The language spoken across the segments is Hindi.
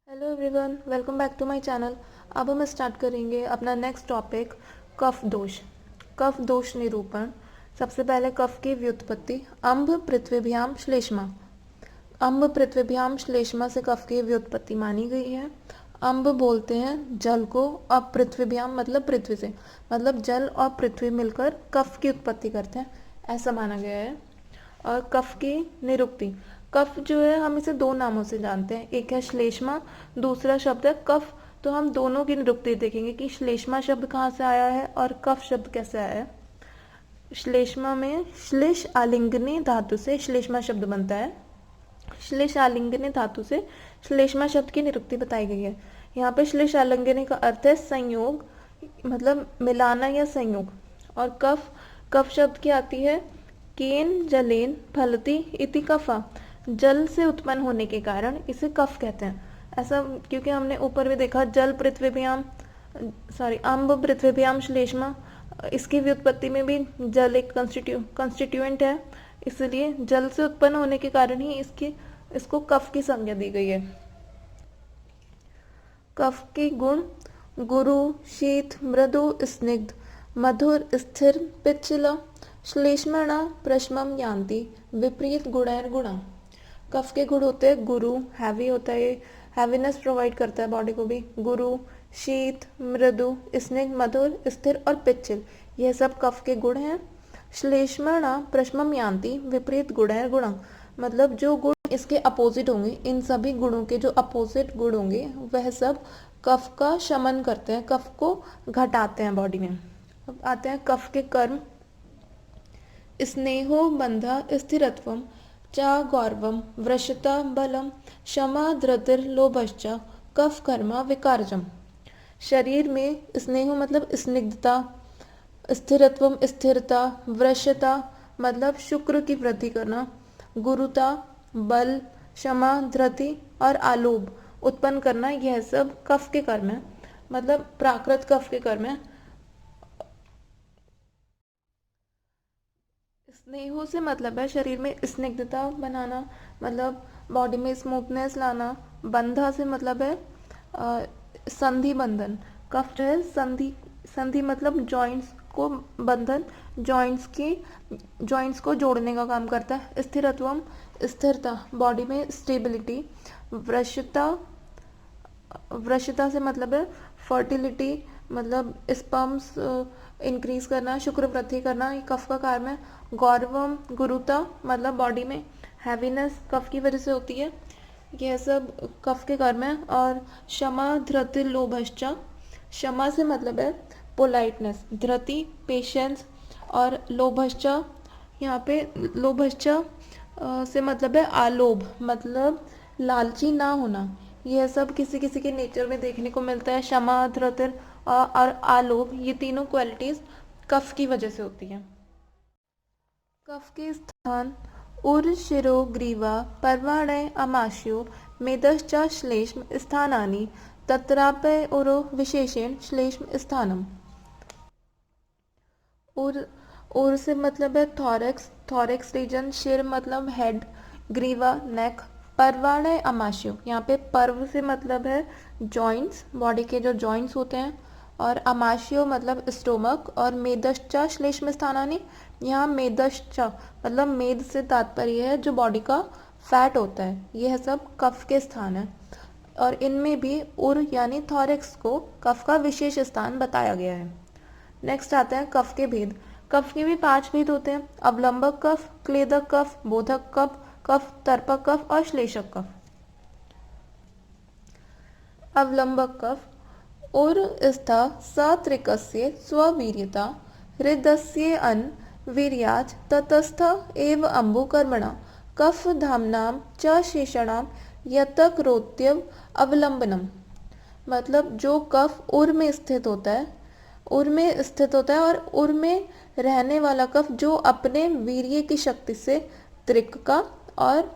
Hello everyone, welcome back to my channel. अब हम स्टार्ट करेंगे अपना नेक्स्ट टॉपिक, कफ दोष। कफ दोष निरूपण। सबसे पहले कफ की व्युत्पत्ति। अम्ब पृथ्वीभ्याम श्लेष्मा। अम्ब पृथ्वीभ्याम श्लेष्मा से कफ की व्युत्पत्ति मानी गई है। अम्ब बोलते हैं जल को, और पृथ्वीभ्याम मतलब पृथ्वी से, मतलब जल और पृथ्वी मिलकर कफ की उत्पत्ति करते हैं, ऐसा माना गया है। और कफ की निरुक्ति। कफ जो है हम इसे दो नामों से जानते हैं, एक है श्लेष्मा, दूसरा शब्द है कफ। तो हम दोनों की निरुक्ति देखेंगे कि श्लेष्मा शब्द कहाँ से आया है और कफ शब्द कैसे आया है। श्लेष्मा में श्लेष आलिंगनी धातु से श्लेष्मा शब्द बनता है। श्लेष आलिंगनी धातु से श्लेष्मा शब्द की निरुक्ति बताई गई है। यहाँ पे श्लेष आलिंगनी का अर्थ है संयोग, मतलब मिलाना या संयोग। और कफ, कफ शब्द की आती है केन जलेन फलति इति कफा। जल से उत्पन्न होने के कारण इसे कफ कहते हैं। ऐसा क्योंकि हमने ऊपर भी देखा जल पृथ्वीभ्याम, अम्ब पृथ्वीभ्याम श्लेष्मा, इसकी व्युत्पत्ति में भी जल एक कंस्टिट्यूएंट है, इसलिए जल से उत्पन्न होने के कारण ही इसको कफ की संज्ञा दी गई है। कफ के गुण: गुरु, शीत, मृदु, स्निग्ध, मधुर, स्थिर, पिच्छल, श्लेष्मणा प्रशमम यान्ति, विपरीत गुणैर्गुणा। कफ के गुण होते हैं गुरु, हैवी होता है, ये हैवीनेस प्रोवाइड करता है बॉडी को भी। गुरु, शीत, मृदु, स्निग्ध, मधुर, स्थिर और पिच्छल, यह सब कफ के गुण हैं। श्लेष्मणा प्रशमम यान्ति, विपरीत गुणैर्गुणा, मतलब जो गुण इसके अपोजिट होंगे, इन सभी गुणों के जो अपोजिट गुण होंगे वह सब कफ का शमन करते हैं, कफ को घटाते हैं बॉडी में। अब आते हैं कफ के कर्म। स्नेहो बंधा स्थिरत्वम चा गौरवम वृषता बलम क्षमा धृतिर्लोभश्च कफ कर्मा विकारजम। शरीर में स्नेह मतलब स्निग्धता, स्थिरत्वम स्थिरता, वृषता मतलब शुक्र की वृद्धि करना, गुरुता बल, क्षमा धृति और आलोभ उत्पन्न करना, यह सब कफ के कर्म है, मतलब प्राकृत कफ के कर्म है। स्नेहो से मतलब है शरीर में स्निग्धता बनाना, मतलब बॉडी में स्मूथनेस लाना। बंधा से मतलब है संधि बंधन। कफ जो है संधि, संधि मतलब जॉइंट्स को बंधन, जॉइंट्स को जोड़ने का काम करता है। स्थिरत्वम स्थिरता, बॉडी में स्टेबिलिटी। वृषता, वृषता से मतलब है फर्टिलिटी, मतलब स्पर्म्स इंक्रीज करना, शुक्र वृद्धि करना, ये कफ का कार्य है। गौरवम गुरुता मतलब बॉडी में हैवीनेस कफ की वजह से होती है, यह सब कफ के कर्म है। और क्षमा धृति लोभश्चा, क्षमा से मतलब है पोलाइटनेस, धृति पेशेंस, और लोभश्चा, यहाँ पे लोभश्चा से मतलब है आलोभ, मतलब लालची ना होना। यह सब किसी किसी के नेचर में देखने को मिलता है। क्षमा धृति और आलोभ, ये तीनों क्वालिटीज कफ की वजह से होती हैं। कफ के स्थान: उर शिरो ग्रीवा पर्वाणय अमाशयो मेदश्च श्लेष्म स्थानानि तत्रापय उरो विशेषेण श्लेष्म स्थानम। उर से मतलब है थॉरेक्स, थॉरेक्स रीजन। शिर मतलब हेड, ग्रीवा नेक, पर्वाणय अमाशयो, यहाँ पे पर्व से मतलब है जॉइंट्स, बॉडी के जो जॉइंट्स होते हैं, और अमाशयो मतलब स्टोमक, और मेदश्चा श्लेष्म स्थानानि, यहाँ मेदश्चा मतलब मेद से तात्पर्य है जो बॉडी का फैट होता है, यह सब कफ के स्थान है। और इनमें भी उर यानी थॉरेक्स को कफ का विशेष स्थान बताया गया है। नेक्स्ट आता है कफ के भेद। कफ के भी 5 भेद होते हैं: अवलंबक कफ, क्लेदक कफ, बोधक कफ, कफ तर्पक कफ और श्लेषक कफ। अवलंबक कफ: उरस्था सत्रिकस्य स्ववीर्यता हृदस्य अन वीर्याच ततस्थ एव अम्बुकर्मणा कफ धामनाम च शेषणाम यतकरोत्यव अवलंबनम। मतलब जो कफ उर में स्थित होता है, उर में स्थित होता है, और उर में रहने वाला कफ जो अपने वीर्य की शक्ति से त्रिक का, और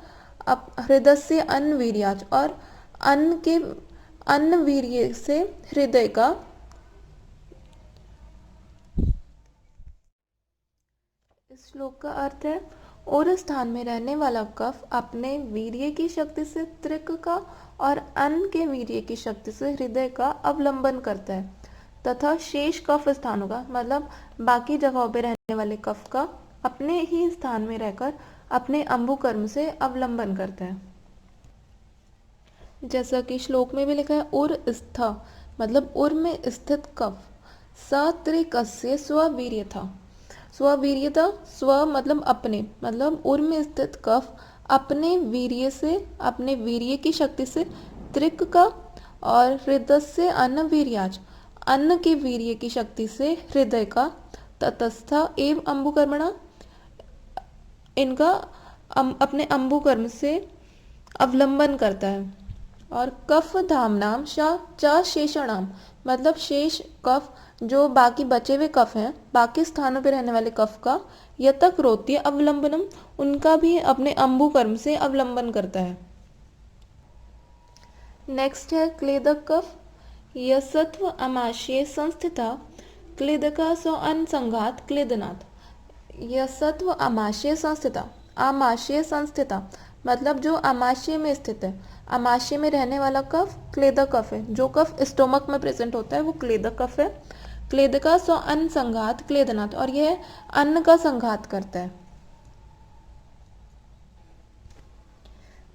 हृदय से अन्न वीर्याच, और अन्न के अन्न वीर्य से हृदय का। इस श्लोक का अर्थ है उर स्थान में रहने वाला कफ अपने वीर्य की शक्ति से त्रिक का और अन्न के वीर्य की शक्ति से हृदय का अवलंबन करता है तथा शेष कफ स्थानों का मतलब बाकी जगहों पर रहने वाले कफ का अपने ही स्थान में रहकर अपने अंबुकर्म से अवलंबन करता है। जैसा कि श्लोक में भी लिखा है उर स्थ मतलब उर में स्थित कफ सत्रिकस्य स्ववीर्य था। स्ववीर्य था, स्व मतलब अपने, मतलब उर में स्थित कफ अपने वीर्य से, अपने वीर्य की शक्ति से त्रिक का और हृदय से अन्न वीर्याज, अन्न के वीर्य की शक्ति से हृदय का ततस्थ एवं अंबुकर्मणा इनका अपने अंबुकर्म से अवलंबन करता है। और कफ धामनाम च शेषणाम मतलब शेष कफ जो बाकी बचे हुए कफ हैं, बाकी स्थानों पर रहने वाले कफ का यतक रोत्य अवलंबनम उनका भी अपने अंबुकर्म से अवलंबन करता है। नेक्स्ट है क्लेदक कफ। यसत्व अमाशय संस्थिता क्लेदका सो अनसंघात क्लेदनाथ। यसत्व अमाशय संस्थिता, आमाशय संस्थिता मतलब जो आमाशय में स्थित है, आमाशय में रहने वाला कफ क्लेदक कफ है। जो कफ स्टोमक में प्रेजेंट होता है वो क्लेदक कफ है। क्लेदका सो अन्न संघात क्लेदनाथ और यह अन्न का संघात करता है।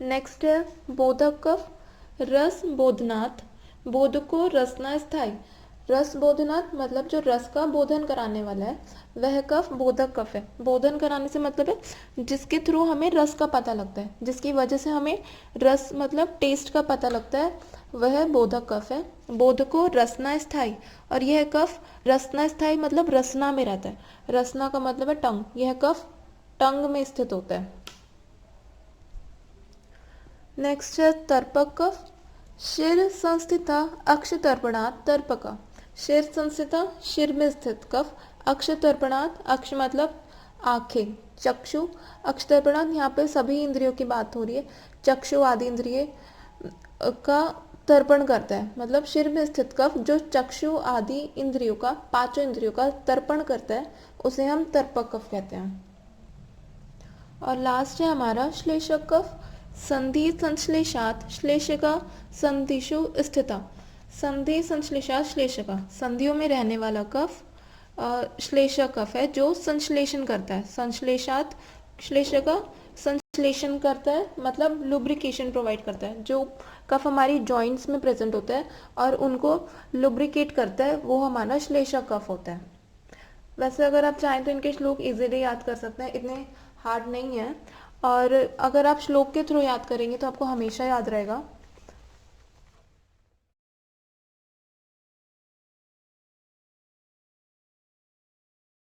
नेक्स्ट है बोधक कफ। रस बोधनाथ बोधको रसना स्थाई। रस बोधनाथ मतलब जो रस का बोधन कराने वाला है वह कफ बोधक कफ है। बोधन कराने से मतलब है जिसके थ्रू हमें रस का पता लगता है, जिसकी वजह से हमें रस मतलब टेस्ट का पता लगता है, वह बोधक कफ है। बोधको रसना स्थाई और यह कफ रसना स्थाई मतलब रसना में रहता है। रसना का मतलब है टंग, यह कफ टंग में स्थित होता है। नेक्स्ट है तर्पक कफ। शिर संस्थिता अक्ष तर्पणात् तर्पका। शिर संस्थिता शिर में स्थित कफ अक्ष तर्पणात्, अक्ष मतलब आंखें, चक्षु, अक्ष तर्पणात् यहाँ पे सभी इंद्रियों की बात हो रही है। चक्षु आदि इंद्रिय का तर्पण करता है, मतलब शिर में स्थित कफ जो चक्षु आदि इंद्रियों का, पांचों इंद्रियों का तर्पण करता है उसे हम तर्पक कफ कहते हैं। और लास्ट है हमारा श्लेषक कफ। संधि संश्लेषात श्लेषका संधिषु स्थिता। संधि संश्लेषात श्लेषका संधियों में रहने वाला कफ श्लेषक कफ है जो संश्लेषण करता है। संश्लेषात श्लेषका संश्लेषण करता है मतलब लुब्रिकेशन प्रोवाइड करता है। जो कफ हमारी जॉइंट्स में प्रेजेंट होता है और उनको लुब्रिकेट करता है वो हमारा श्लेषक कफ होता है। वैसे अगर आप चाहें तो इनके श्लोक इजीली याद कर सकते हैं, इतने हार्ड नहीं है। और अगर आप श्लोक के थ्रू याद करेंगे तो आपको हमेशा याद रहेगा।